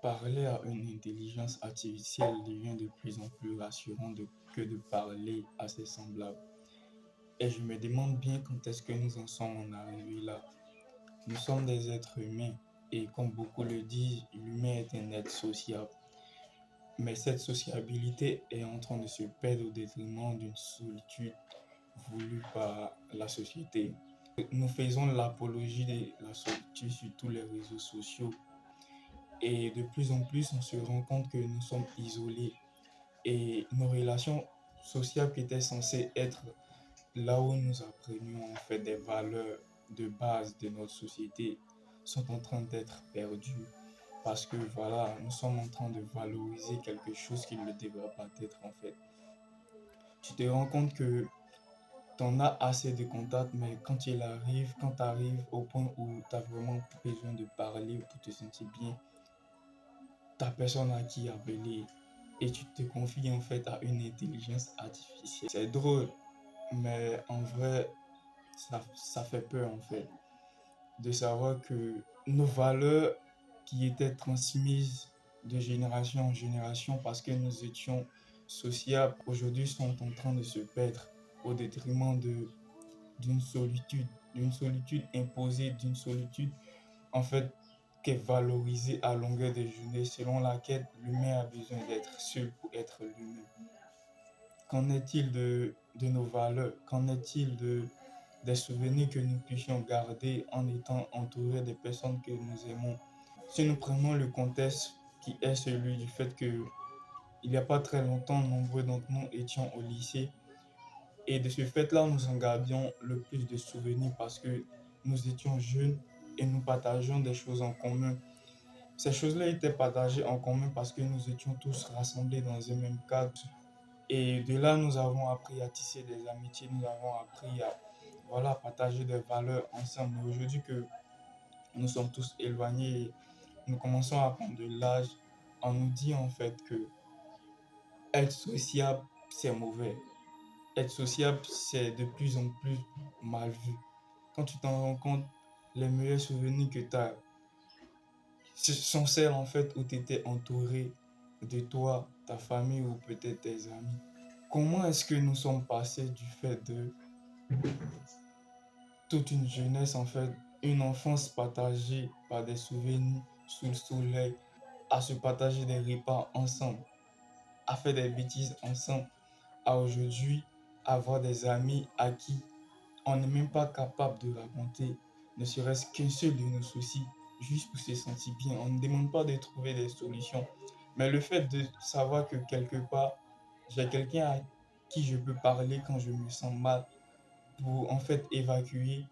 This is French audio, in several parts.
Parler à une intelligence artificielle devient de plus en plus rassurant que de parler à ses semblables. Et je me demande bien quand est-ce que nous en sommes arrivés là. Nous sommes des êtres humains et comme beaucoup le disent, l'humain est un être sociable. Mais cette sociabilité est en train de se perdre au détriment d'une solitude voulue par la société. Nous faisons l'apologie de la solitude sur tous les réseaux sociaux et de plus en plus on se rend compte que nous sommes isolés et nos relations sociales qui étaient censées être là où nous apprenions en fait des valeurs de base de notre société sont en train d'être perdues parce que voilà, nous sommes en train de valoriser quelque chose qui ne devrait pas être en fait. Tu te rends compte que tu en as assez de contacts, mais quand tu arrives au point où tu as vraiment besoin de parler pour te sentir bien, ta personne à qui appeler et tu te confies en fait à une intelligence artificielle. C'est drôle, mais en vrai, ça fait peur en fait de savoir que nos valeurs qui étaient transmises de génération en génération parce que nous étions sociables, aujourd'hui sont en train de se perdre au détriment d'une solitude imposée, d'une solitude en fait qui est valorisée à longueur de journée selon laquelle l'humain a besoin d'être seul pour être lui-même. Qu'en est-il de nos valeurs? Qu'en est-il des souvenirs que nous puissions garder en étant entourés des personnes que nous aimons? Si nous prenons le contexte qui est celui du fait que il n'y a pas très longtemps, nombreux d'entre nous étions au lycée et de ce fait-là, nous en gardions le plus de souvenirs parce que nous étions jeunes et nous partageons des choses en commun. Ces choses-là étaient partagées en commun parce que nous étions tous rassemblés dans un même cadre. Et de là, nous avons appris à tisser des amitiés, nous avons appris à voilà, partager des valeurs ensemble. Mais aujourd'hui que nous sommes tous éloignés et nous commençons à prendre de l'âge, on nous dit en fait que être sociable, c'est mauvais. Être sociable, c'est de plus en plus mal vu. Quand tu t'en rends compte, les meilleurs souvenirs que tu as sont celles en fait où tu étais entouré de toi, ta famille ou peut-être tes amis. Comment est-ce que nous sommes passés du fait de toute une jeunesse en fait, une enfance partagée par des souvenirs sous le soleil, à se partager des repas ensemble, à faire des bêtises ensemble, à aujourd'hui avoir des amis à qui on n'est même pas capable de raconter ne serait-ce qu'un seul de nos soucis, juste pour se sentir bien. On ne demande pas de trouver des solutions, mais le fait de savoir que quelque part, j'ai quelqu'un à qui je peux parler quand je me sens mal pour en fait évacuer,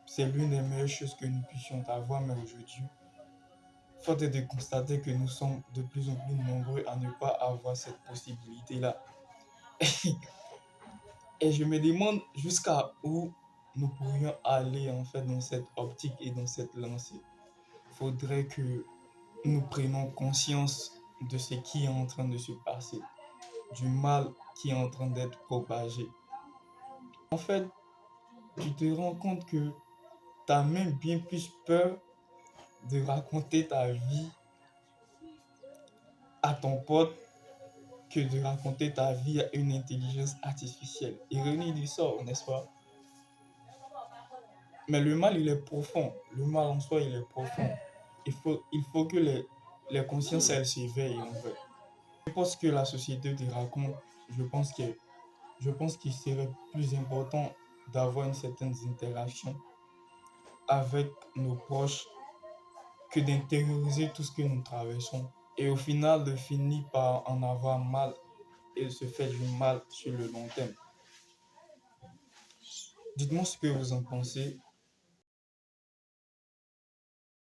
c'est l'une des meilleures choses que nous puissions avoir, mais aujourd'hui, faute est de constater que nous sommes de plus en plus nombreux à ne pas avoir cette possibilité-là. Et je me demande jusqu'à où nous pourrions aller en fait dans cette optique et dans cette lancée. Il faudrait que nous prenions conscience de ce qui est en train de se passer, du mal qui est en train d'être propagé. En fait, tu te rends compte que tu as même bien plus peur de raconter ta vie à ton pote que de raconter ta vie à une intelligence artificielle. Ironie du sort, n'est-ce pas? Mais le mal, il est profond. Le mal en soi, il est profond. Il faut que les consciences, elles s'éveillent en fait. Je pense que la société te raconte, je pense que, je pense qu'il serait plus important d'avoir une certaine interaction avec nos proches que d'intérioriser tout ce que nous traversons. Et au final, de finir par en avoir mal et se faire du mal sur le long terme. Dites-moi ce que vous en pensez.